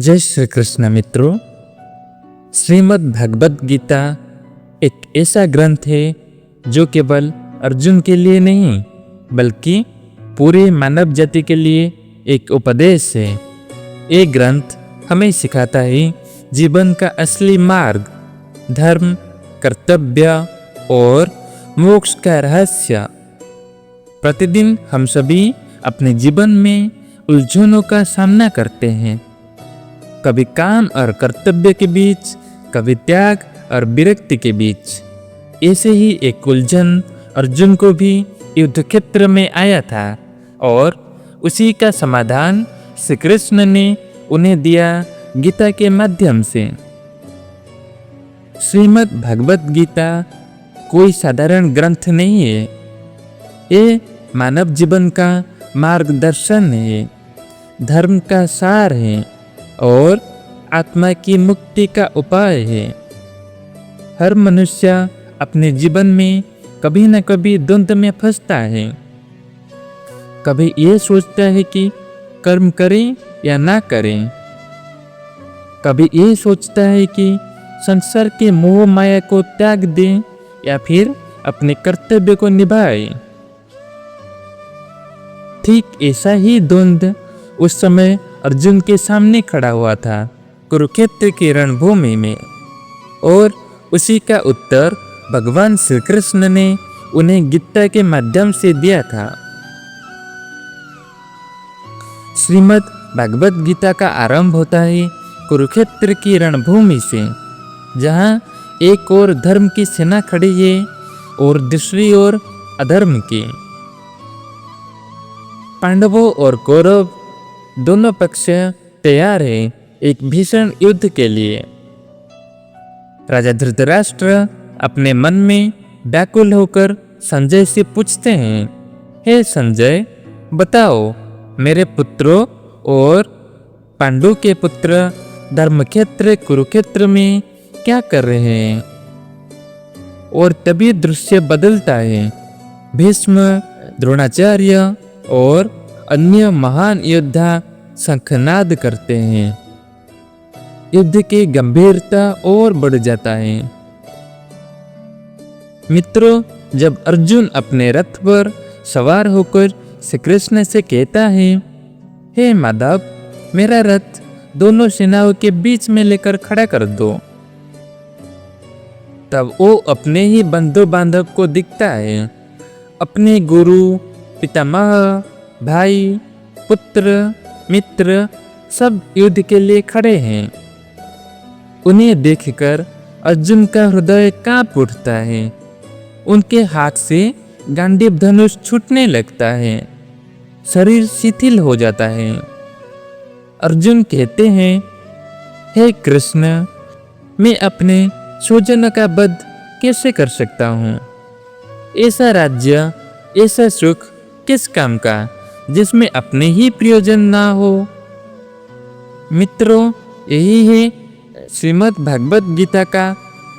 जय श्री कृष्ण मित्रों। श्रीमद् भगवद गीता एक ऐसा ग्रंथ है जो केवल अर्जुन के लिए नहीं बल्कि पूरे मानव जाति के लिए एक उपदेश है। ये ग्रंथ हमें सिखाता है जीवन का असली मार्ग, धर्म, कर्तव्य और मोक्ष का रहस्य। प्रतिदिन हम सभी अपने जीवन में उलझनों का सामना करते हैं, कभी काम और कर्तव्य के बीच, कभी त्याग और विरक्ति के बीच। ऐसे ही एक उलझन अर्जुन को भी युद्ध क्षेत्र में आया था और उसी का समाधान श्री कृष्ण ने उन्हें दिया गीता के माध्यम से। श्रीमद् भगवद गीता कोई साधारण ग्रंथ नहीं है, ये मानव जीवन का मार्गदर्शन है, धर्म का सार है और आत्मा की मुक्ति का उपाय है। हर मनुष्य अपने जीवन में कभी न कभी द्वंद्व में फंसता है। कभी ये सोचता है कि कर्म करें या ना करें, कभी ये सोचता है कि संसार के मोह माया को त्याग दें या फिर अपने कर्तव्य को निभाएं। ठीक ऐसा ही द्वंद्व उस समय अर्जुन के सामने खड़ा हुआ था कुरुक्षेत्र की रणभूमि में, और उसी का उत्तर भगवान श्री कृष्ण ने उन्हें गीता के माध्यम से दिया था। श्रीमद् भगवद गीता का आरंभ होता है कुरुक्षेत्र की रणभूमि से, जहाँ एक ओर धर्म की सेना खड़ी है और दूसरी ओर अधर्म की। पांडवों और कौरव दोनों पक्ष तैयार है एक भीषण युद्ध के लिए। राजा धृतराष्ट्र अपने मन में व्याकुल होकर संजय से पूछते हैं, हे संजय, बताओ मेरे पुत्रों और पांडु के पुत्र धर्मक्षेत्र कुरुक्षेत्र में क्या कर रहे हैं। और तभी दृश्य बदलता है। भीष्म, द्रोणाचार्य और अन्य महान योद्धा शंखनाद करते हैं। युद्ध की गंभीरता और बढ़ जाता है। मित्रों, जब अर्जुन अपने रथ पर सवार होकर श्री कृष्ण से कहता है, हे माधव, मेरा रथ दोनों सेनाओं के बीच में लेकर खड़ा कर दो, तब वो अपने ही बंधु बांधव को दिखता है। अपने गुरु, पितामह, भाई, पुत्र, मित्र सब युद्ध के लिए खड़े हैं। उन्हें देखकर अर्जुन का हृदय कांप उठता है। उनके हाथ से गांडीव धनुष छूटने लगता है, शरीर शिथिल हो जाता है। अर्जुन कहते हैं, हे कृष्ण, मैं अपने स्वजन का वध कैसे कर सकता हूँ। ऐसा राज्य, ऐसा सुख किस काम का जिसमें अपने ही प्रयोजन ना हो। मित्रों, यही है श्रीमद् भगवद गीता का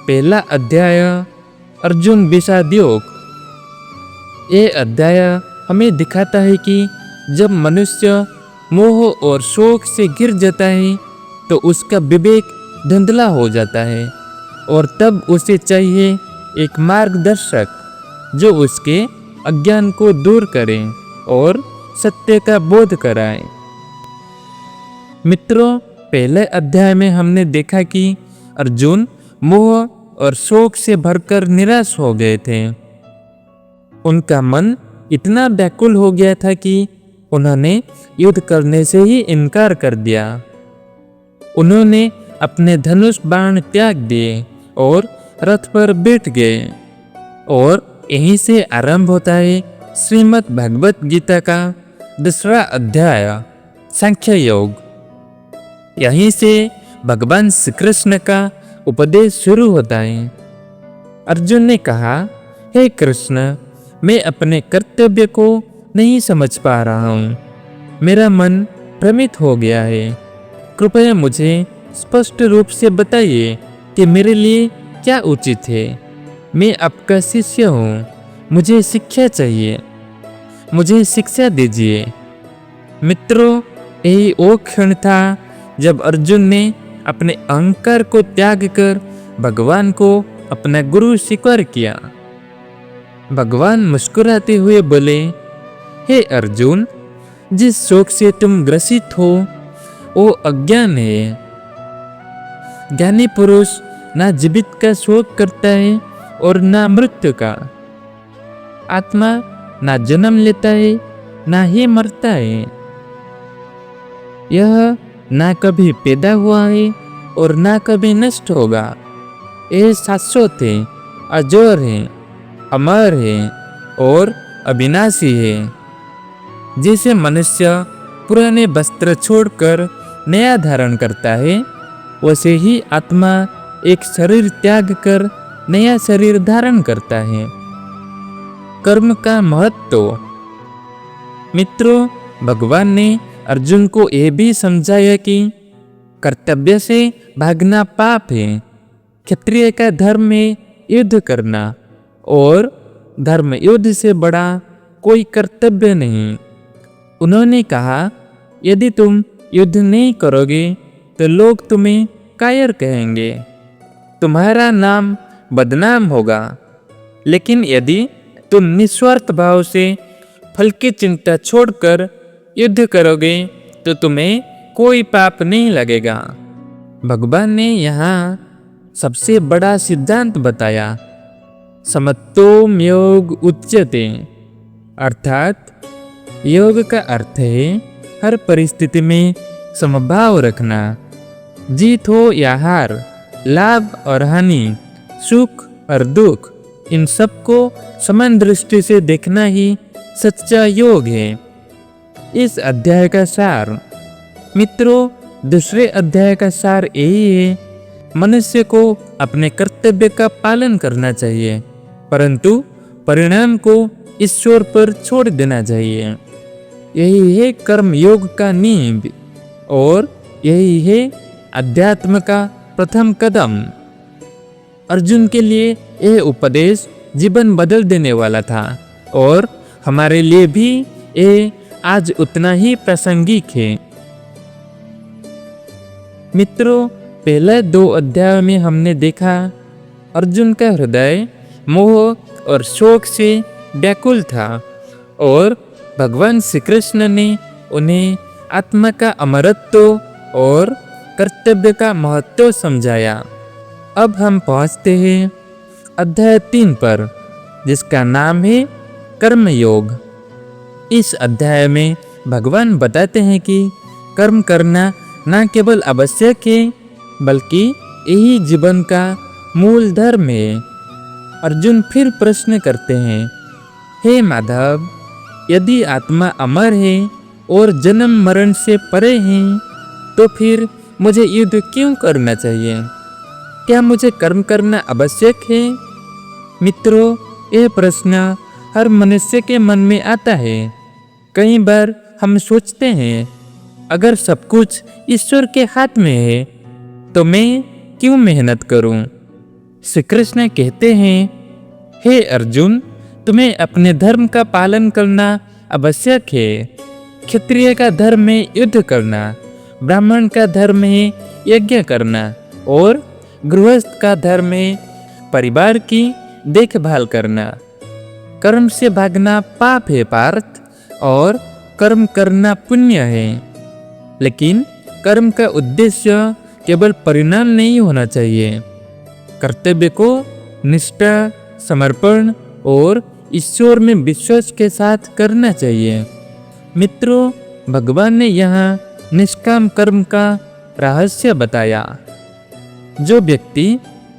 पहला अध्याय, अर्जुन विषाद योग। ये अध्याय हमें दिखाता है कि जब मनुष्य मोह और शोक से घिर जाता है तो उसका विवेक धुंधला हो जाता है और तब उसे चाहिए एक मार्गदर्शक जो उसके अज्ञान को दूर करे और सत्य का बोध कराए। मित्रों, पहले अध्याय में हमने देखा कि अर्जुन मोह और शोक से भरकर निराश हो गए थे। उनका मन इतना व्याकुल हो गया था कि उन्होंने युद्ध करने से ही इनकार कर दिया। उन्होंने अपने धनुष बाण त्याग दिए और रथ पर बैठ गए। और यहीं से आरंभ होता है श्रीमद् भगवद गीता का दूसरा अध्याय, सांख्य योग। यहीं से भगवान श्री कृष्ण का उपदेश शुरू होता है। अर्जुन ने कहा, हे कृष्ण, मैं अपने कर्तव्य को नहीं समझ पा रहा हूँ। मेरा मन भ्रमित हो गया है। कृपया मुझे स्पष्ट रूप से बताइए कि मेरे लिए क्या उचित है। मैं आपका शिष्य हूँ, मुझे शिक्षा चाहिए, मुझे शिक्षा दीजिए। मित्रों, यही वो क्षण था जब अर्जुन ने अपने अहंकार को त्याग कर भगवान को अपना गुरु स्वीकार किया। भगवान मुस्कुराते हुए बोले, हे अर्जुन, जिस शोक से तुम ग्रसित हो वो अज्ञान है। ज्ञानी पुरुष ना जीवित का शोक करता है और ना मृत्यु का। आत्मा ना जन्म लेता है ना ही मरता है। यह ना कभी पैदा हुआ है और ना कभी नष्ट होगा। यह शाश्वत है, अजोर है, अमर है और अविनाशी है। जैसे मनुष्य पुराने वस्त्र छोड़कर नया धारण करता है, वैसे ही आत्मा एक शरीर त्याग कर नया शरीर धारण करता है। कर्म का महत्व। मित्रों, भगवान ने अर्जुन को यह भी समझाया कि कर्तव्य से भागना पाप है। क्षत्रिय का धर्म है युद्ध करना और धर्म युद्ध से बड़ा कोई कर्तव्य नहीं। उन्होंने कहा, यदि तुम युद्ध नहीं करोगे तो लोग तुम्हें कायर कहेंगे, तुम्हारा नाम बदनाम होगा। लेकिन यदि तुम निस्वार्थ भाव से फल की चिंता छोड़कर युद्ध करोगे तो तुम्हें कोई पाप नहीं लगेगा। भगवान ने यहाँ सबसे बड़ा सिद्धांत बताया, समत्वम योग उच्यते, अर्थात योग का अर्थ है हर परिस्थिति में समभाव रखना। जीत हो या हार, लाभ और हानि, सुख और दुख, इन सबको समान दृष्टि से देखना ही सच्चा योग है। इस अध्याय का सार। मित्रों, दूसरे अध्याय का सार यही है, मनुष्य को अपने कर्तव्य का पालन करना चाहिए, परंतु परिणाम को ईश्वर पर छोड़ देना चाहिए। यही है कर्म योग का नींव और यही है अध्यात्म का प्रथम कदम। अर्जुन के लिए यह उपदेश जीवन बदल देने वाला था और हमारे लिए भी ये आज उतना ही प्रासंगिक है। मित्रों, पहले 2 अध्यायों में हमने देखा अर्जुन का हृदय मोह और शोक से व्याकुल था और भगवान श्री कृष्ण ने उन्हें आत्मा का अमरत्व और कर्तव्य का महत्व समझाया। अब हम पहुंचते हैं अध्याय 3 पर, जिसका नाम है कर्म योग। इस अध्याय में भगवान बताते हैं कि कर्म करना न केवल आवश्यक है बल्कि यही जीवन का मूल धर्म है। अर्जुन फिर प्रश्न करते हैं, हे माधव, यदि आत्मा अमर है और जन्म मरण से परे है तो फिर मुझे युद्ध क्यों करना चाहिए? क्या मुझे कर्म करना आवश्यक है? मित्रों, यह प्रश्न हर मनुष्य के मन में आता है। कई बार हम सोचते हैं, अगर सब कुछ ईश्वर के हाथ में है तो मैं क्यों मेहनत करूं? श्री कृष्ण कहते हैं, हे अर्जुन, तुम्हें अपने धर्म का पालन करना आवश्यक है। क्षत्रिय का धर्म है युद्ध करना, ब्राह्मण का धर्म है यज्ञ करना और गृहस्थ का धर्म है परिवार की देखभाल करना। कर्म से भागना पाप है पार्थ और कर्म करना पुण्य है। लेकिन कर्म का उद्देश्य केवल परिणाम नहीं होना चाहिए। कर्तव्य को निष्ठा, समर्पण और ईश्वर में विश्वास के साथ करना चाहिए। मित्रों, भगवान ने यहाँ निष्काम कर्म का रहस्य बताया। जो व्यक्ति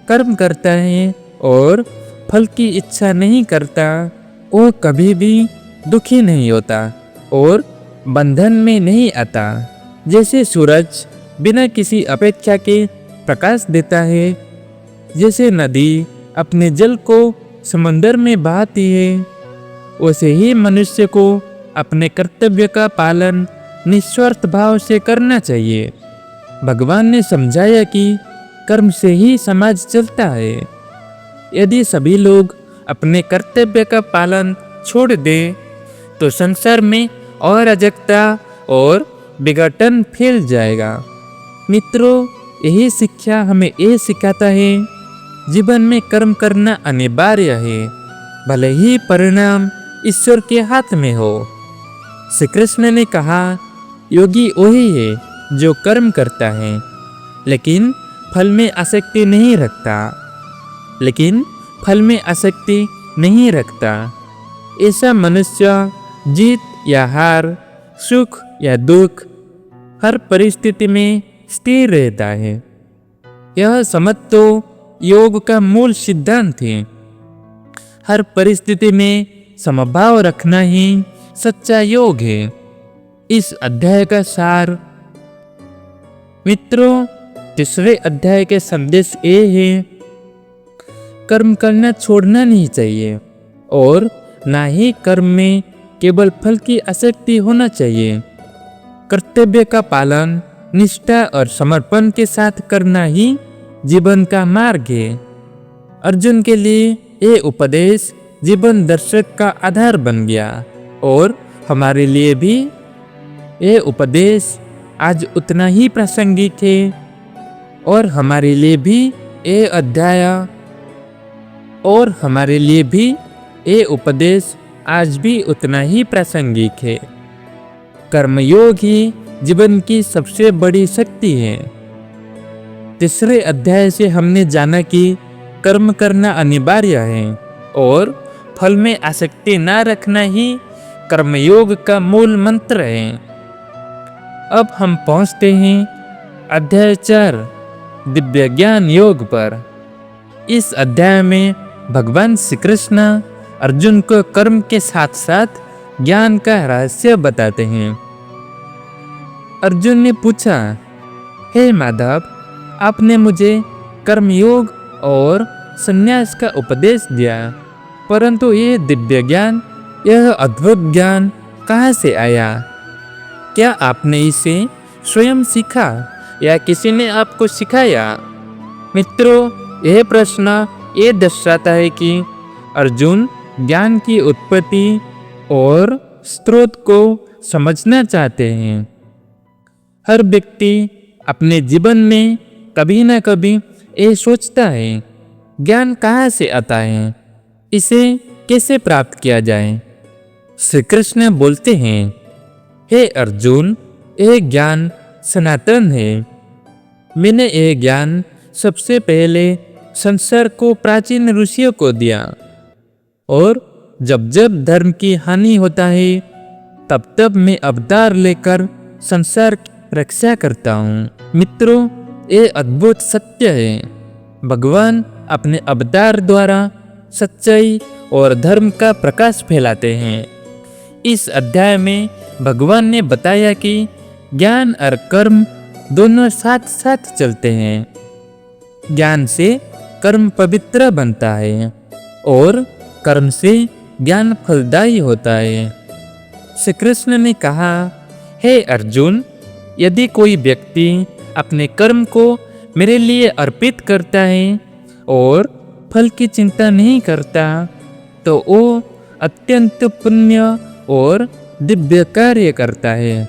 कर्म करता है और फल की इच्छा नहीं करता, वो कभी भी दुखी नहीं होता और बंधन में नहीं आता। जैसे सूरज बिना किसी अपेक्षा के प्रकाश देता है, जैसे नदी अपने जल को समंदर में बहाती है, वैसे ही मनुष्य को अपने कर्तव्य का पालन निस्वार्थ भाव से करना चाहिए। भगवान ने समझाया कि कर्म से ही समाज चलता है। यदि सभी लोग अपने कर्तव्य का पालन छोड़ दें तो संसार में अराजकता और विघटन फैल जाएगा। मित्रों, यही शिक्षा हमें ये सिखाता है जीवन में कर्म करना अनिवार्य है, भले ही परिणाम ईश्वर के हाथ में हो। श्री कृष्ण ने कहा, योगी वही है जो कर्म करता है लेकिन फल में आसक्ति नहीं रखता। ऐसा मनुष्य जीत या हार, सुख या दुख, हर परिस्थिति में स्थिर रहता है। यह समझ तो योग का मूल सिद्धांत है। हर परिस्थिति में समभाव रखना ही सच्चा योग है। इस अध्याय का सार। मित्रों, तीसरे अध्याय के संदेश ये है, कर्म करना छोड़ना नहीं चाहिए और ना ही कर्म में केवल फल की आसक्ति होना चाहिए। कर्तव्य का पालन निष्ठा और समर्पण के साथ करना ही जीवन का मार्ग है। अर्जुन के लिए ये उपदेश जीवन दर्शक का आधार बन गया और हमारे लिए भी ये उपदेश आज उतना ही प्रासंगिक है और हमारे लिए भी ये अध्याय और हमारे लिए भी ये उपदेश आज भी उतना ही प्रासंगिक है। कर्मयोग ही जीवन की सबसे बड़ी शक्ति है। तीसरे अध्याय से हमने जाना कि कर्म करना अनिवार्य है और फल में आसक्ति न रखना ही कर्मयोग का मूल मंत्र है। अब हम पहुंचते हैं अध्याय 4 दिव्य ज्ञान योग पर। इस अध्याय में भगवान श्री कृष्ण अर्जुन को कर्म के साथ साथ ज्ञान का रहस्य बताते हैं। अर्जुन ने पूछा, हे माधव, आपने मुझे कर्मयोग और संन्यास का उपदेश दिया, परंतु ये दिव्य ज्ञान, यह अद्भुत ज्ञान कहाँ से आया? क्या आपने इसे स्वयं सीखा या किसी ने आपको सिखाया? मित्रों, यह प्रश्न ये दर्शाता है कि अर्जुन ज्ञान की उत्पत्ति और स्रोत को समझना चाहते हैं। हर व्यक्ति अपने जीवन में कभी न कभी ये सोचता है, ज्ञान कहाँ से आता है, इसे कैसे प्राप्त किया जाए? श्री कृष्ण बोलते हैं, हे अर्जुन, ये ज्ञान सनातन है। मैंने ये ज्ञान सबसे पहले संसार को प्राचीन ऋषियों को दिया और जब जब धर्म की हानि होता है तब तब मैं अवतार लेकर संसार की रक्षा करता हूँ। मित्रों, ये अद्भुत सत्य है। भगवान अपने अवतार द्वारा सच्चाई और धर्म का प्रकाश फैलाते हैं। इस अध्याय में भगवान ने बताया कि ज्ञान और कर्म दोनों साथ साथ चलते हैं। ज्ञान से कर्म पवित्र बनता है और कर्म से ज्ञान फलदायी होता है। श्री कृष्ण ने कहा, हे अर्जुन, यदि कोई व्यक्ति अपने कर्म को मेरे लिए अर्पित करता है और फल की चिंता नहीं करता तो वो अत्यंत पुण्य और दिव्य कार्य करता है।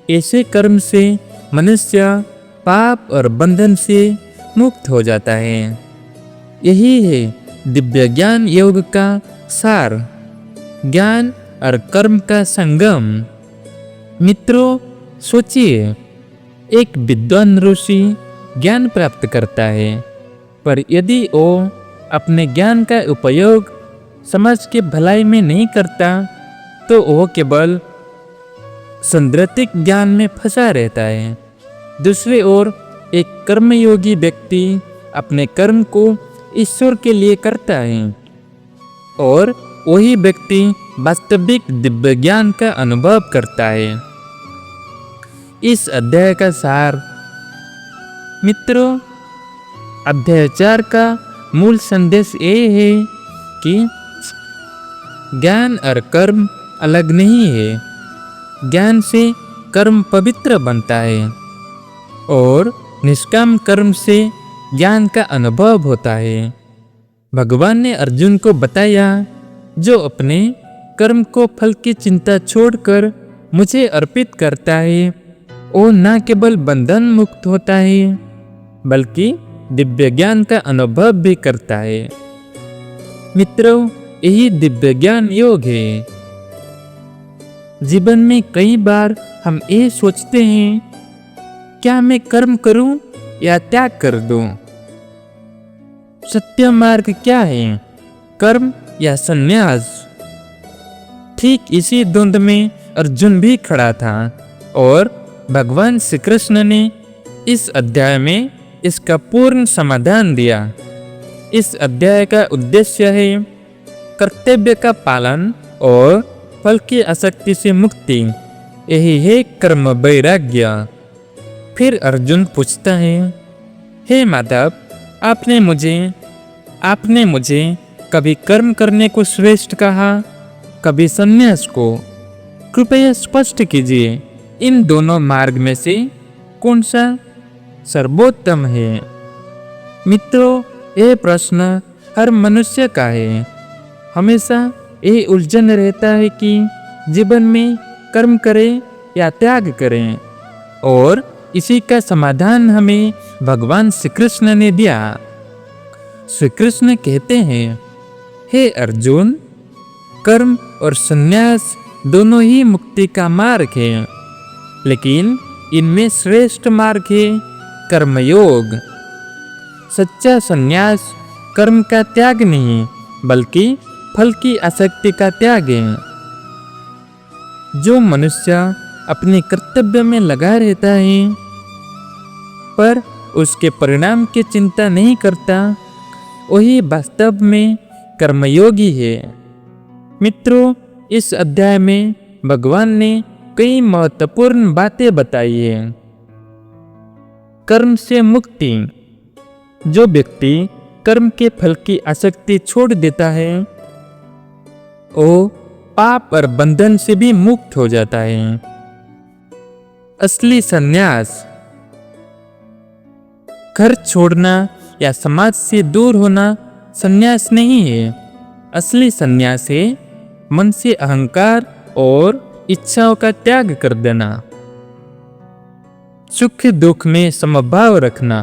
ऐसे कर्म से मनुष्य पाप और बंधन से मुक्त हो जाता है। यही है दिव्य ज्ञान योग का सार, ज्ञान और कर्म का संगम। मित्रों, सोचिए, एक विद्वान ऋषि ज्ञान प्राप्त करता है, पर यदि वो अपने ज्ञान का उपयोग समाज के भलाई में नहीं करता तो वो केवल सांद्रतिक ज्ञान में फंसा रहता है। दूसरी ओर एक कर्मयोगी व्यक्ति अपने कर्म को ईश्वर के लिए करता है और वही व्यक्ति वास्तविक दिव्य ज्ञान का अनुभव करता है। इस अध्याय का सार। मित्रों, अध्याय 4 का मूल संदेश ये है कि ज्ञान और कर्म अलग नहीं है। ज्ञान से कर्म पवित्र बनता है और निष्काम कर्म से ज्ञान का अनुभव होता है। भगवान ने अर्जुन को बताया, जो अपने कर्म को फल की चिंता छोड़कर मुझे अर्पित करता है वो न केवल बंधन मुक्त होता है बल्कि दिव्य ज्ञान का अनुभव भी करता है। मित्रों, यही दिव्य ज्ञान योग है। जीवन में कई बार हम ये सोचते हैं, क्या मैं कर्म करूं या त्याग कर दूं? सत्य मार्ग क्या है, कर्म या संन्यास? ठीक इसी द्वंद में अर्जुन भी खड़ा था और भगवान श्री कृष्ण ने इस अध्याय में इसका पूर्ण समाधान दिया। इस अध्याय का उद्देश्य है कर्तव्य का पालन और फल की आसक्ति से मुक्ति। यही है कर्म वैराग्य। फिर अर्जुन पूछता है, हे माधव, आपने मुझे कभी कर्म करने को श्रेष्ठ कहा, कभी संन्यास को। कृपया स्पष्ट कीजिए, इन दोनों मार्ग में से कौन सा सर्वोत्तम है? मित्रों, यह प्रश्न हर मनुष्य का है। हमेशा ये उलझन रहता है कि जीवन में कर्म करें या त्याग करें, और इसी का समाधान हमें भगवान श्री कृष्ण ने दिया। श्री कृष्ण कहते हैं, हे अर्जुन, कर्म और संन्यास दोनों ही मुक्ति का मार्ग है, लेकिन इनमें श्रेष्ठ मार्ग है कर्मयोग। सच्चा संन्यास कर्म का त्याग नहीं बल्कि फल की आसक्ति का त्याग है। जो मनुष्य अपने कर्तव्य में लगा रहता है पर उसके परिणाम की चिंता नहीं करता, वही वास्तव में कर्मयोगी है। मित्रों, इस अध्याय में भगवान ने कई महत्वपूर्ण बातें बताई है। कर्म से मुक्ति। जो व्यक्ति कर्म के फल की आसक्ति छोड़ देता है वो पाप और बंधन से भी मुक्त हो जाता है। असली संन्यास। घर छोड़ना या समाज से दूर होना संन्यास नहीं है। असली संन्यास है मन से अहंकार और इच्छाओं का त्याग कर देना। सुख दुख में समभाव रखना।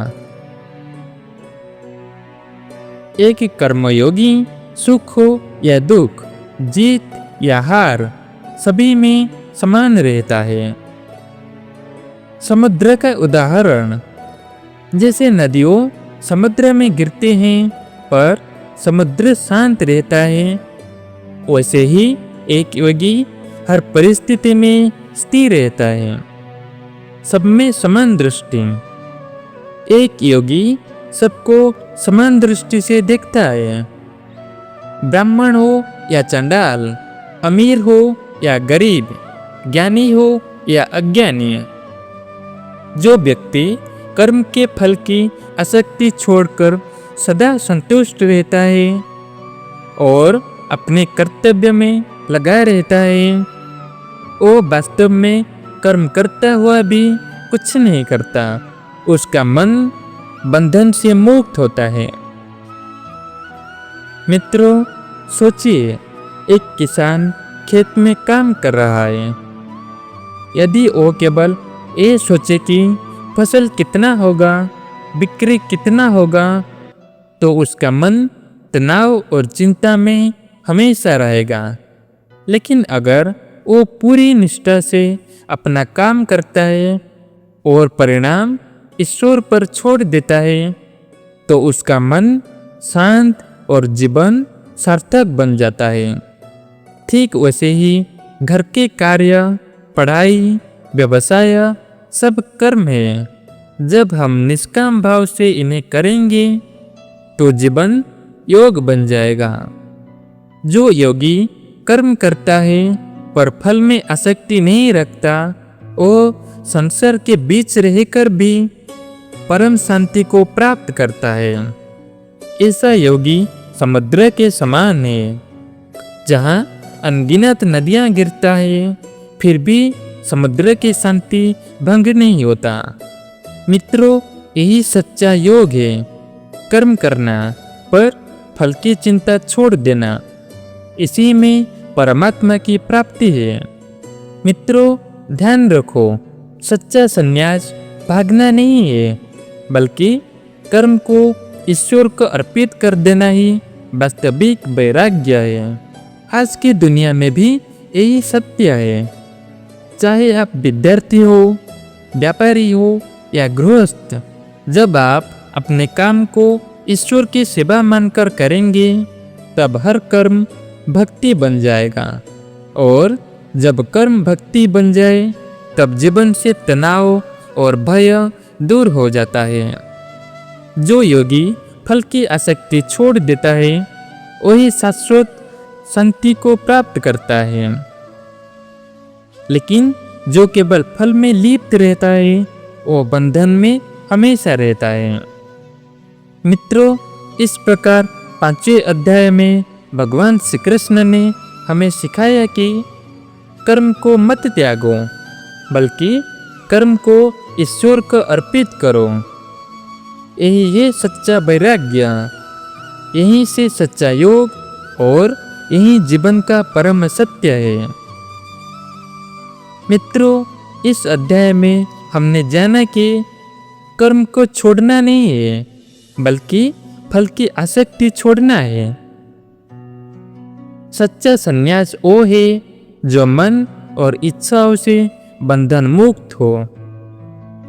एक कर्मयोगी सुख हो या दुख, जीत या हार, सभी में समान रहता है। समुद्र का उदाहरण। जैसे नदियों समुद्र में गिरते हैं पर समुद्र शांत रहता है, वैसे ही एक योगी हर परिस्थिति में स्थिर रहता है। सब में समान दृष्टि। एक योगी सबको समान दृष्टि से देखता है। ब्राह्मण हो या चंडाल, अमीर हो या गरीब, ज्ञानी हो या अज्ञानी। जो व्यक्ति कर्म के फल की आसक्ति छोड़कर सदा संतुष्ट रहता है और अपने कर्तव्य में लगा रहता है, वो वास्तव में कर्म करता हुआ भी कुछ नहीं करता। उसका मन बंधन से मुक्त होता है। मित्रों, सोचिए, एक किसान खेत में काम कर रहा है। यदि वो केवल ये सोचे कि फसल कितना होगा, बिक्री कितना होगा, तो उसका मन तनाव और चिंता में हमेशा रहेगा। लेकिन अगर वो पूरी निष्ठा से अपना काम करता है और परिणाम ईश्वर पर छोड़ देता है, तो उसका मन शांत और जीवन सार्थक बन जाता है। ठीक वैसे ही घर के कार्य, पढ़ाई, व्यवसाय सब कर्म है। जब हम निष्काम भाव से इन्हें करेंगे तो जीवन योग बन जाएगा। जो योगी कर्म करता है पर फल में आसक्ति नहीं रखता, वो संसार के बीच रहकर भी परम शांति को प्राप्त करता है। ऐसा योगी समुद्र के समान है, जहाँ अनगिनत नदियाँ गिरता है फिर भी समुद्र की शांति भंग नहीं होता। मित्रों, यही सच्चा योग है। कर्म करना पर फल की चिंता छोड़ देना, इसी में परमात्मा की प्राप्ति है। मित्रों, ध्यान रखो, सच्चा संन्यास भागना नहीं है, बल्कि कर्म को ईश्वर को अर्पित कर देना ही वास्तविक वैराग्य है। आज की दुनिया में भी यही सत्य है। चाहे आप विद्यार्थी हो, व्यापारी हो या गृहस्थ, जब आप अपने काम को ईश्वर की सेवा मानकर करेंगे, तब हर कर्म भक्ति बन जाएगा। और जब कर्म भक्ति बन जाए, तब जीवन से तनाव और भय दूर हो जाता है। जो योगी फल की आसक्ति छोड़ देता है, वही शाश्वत शांति को प्राप्त करता है। लेकिन जो केवल फल में लिप्त रहता है, वो बंधन में हमेशा रहता है। मित्रों, इस प्रकार 5वें अध्याय में भगवान श्री कृष्ण ने हमें सिखाया कि कर्म को मत त्यागो, बल्कि कर्म को ईश्वर को अर्पित करो। यही है सच्चा वैराग्य, यही से सच्चा योग और यही जीवन का परम सत्य है। मित्रों, इस अध्याय में हमने जाना कि कर्म को छोड़ना नहीं है, बल्कि फल की आसक्ति छोड़ना है। सच्चा संन्यास वो है जो मन और इच्छाओं से बंधन मुक्त हो।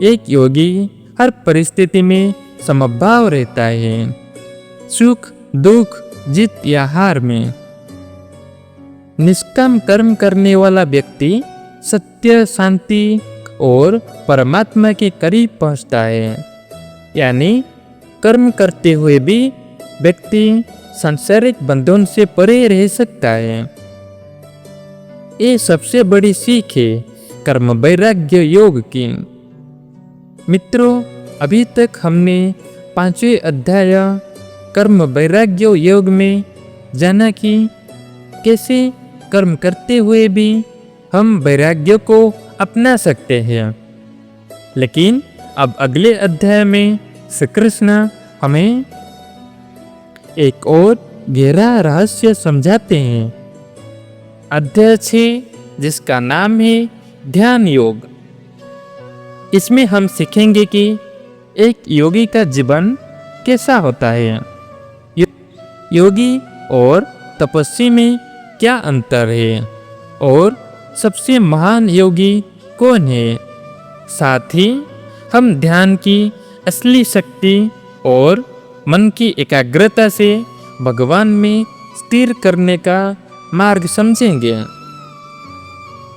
एक योगी हर परिस्थिति में समभाव रहता है, सुख दुख, जीत या हार में। निष्काम कर्म करने वाला व्यक्ति सत्य, शांति और परमात्मा के करीब पहुंचता है। यानी कर्म करते हुए भी व्यक्ति सांसारिक बंधन से परे रह सकता है। ये सबसे बड़ी सीख है कर्म वैराग्य योग की। मित्रों, अभी तक हमने 5वें अध्याय कर्म वैराग्य योग में जाना कि कैसे कर्म करते हुए भी हम वैराग्य को अपना सकते हैं। लेकिन अब अगले अध्याय में श्री कृष्ण हमें एक और गहरा रहस्य समझाते हैं। अध्याय 6, जिसका नाम है ध्यान योग। इसमें हम सीखेंगे कि एक योगी का जीवन कैसा होता है, योगी और तपस्वी में क्या अंतर है, और सबसे महान योगी कौन है। साथ ही हम ध्यान की असली शक्ति और मन की एकाग्रता से भगवान में स्थिर करने का मार्ग समझेंगे।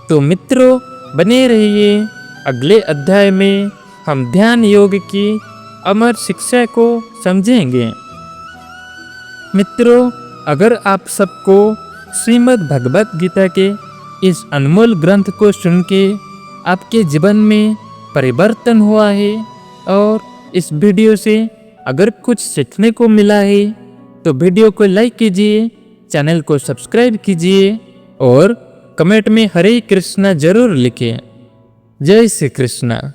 तो मित्रों, बने रहिए। अगले अध्याय में हम ध्यान योग की अमर शिक्षा को समझेंगे। मित्रों, अगर आप सबको श्रीमद् भगवत गीता के इस अनमोल ग्रंथ को सुन के आपके जीवन में परिवर्तन हुआ है और इस वीडियो से अगर कुछ सीखने को मिला है, तो वीडियो को लाइक कीजिए, चैनल को सब्सक्राइब कीजिए और कमेंट में हरे कृष्णा जरूर लिखें। जय श्री कृष्णा।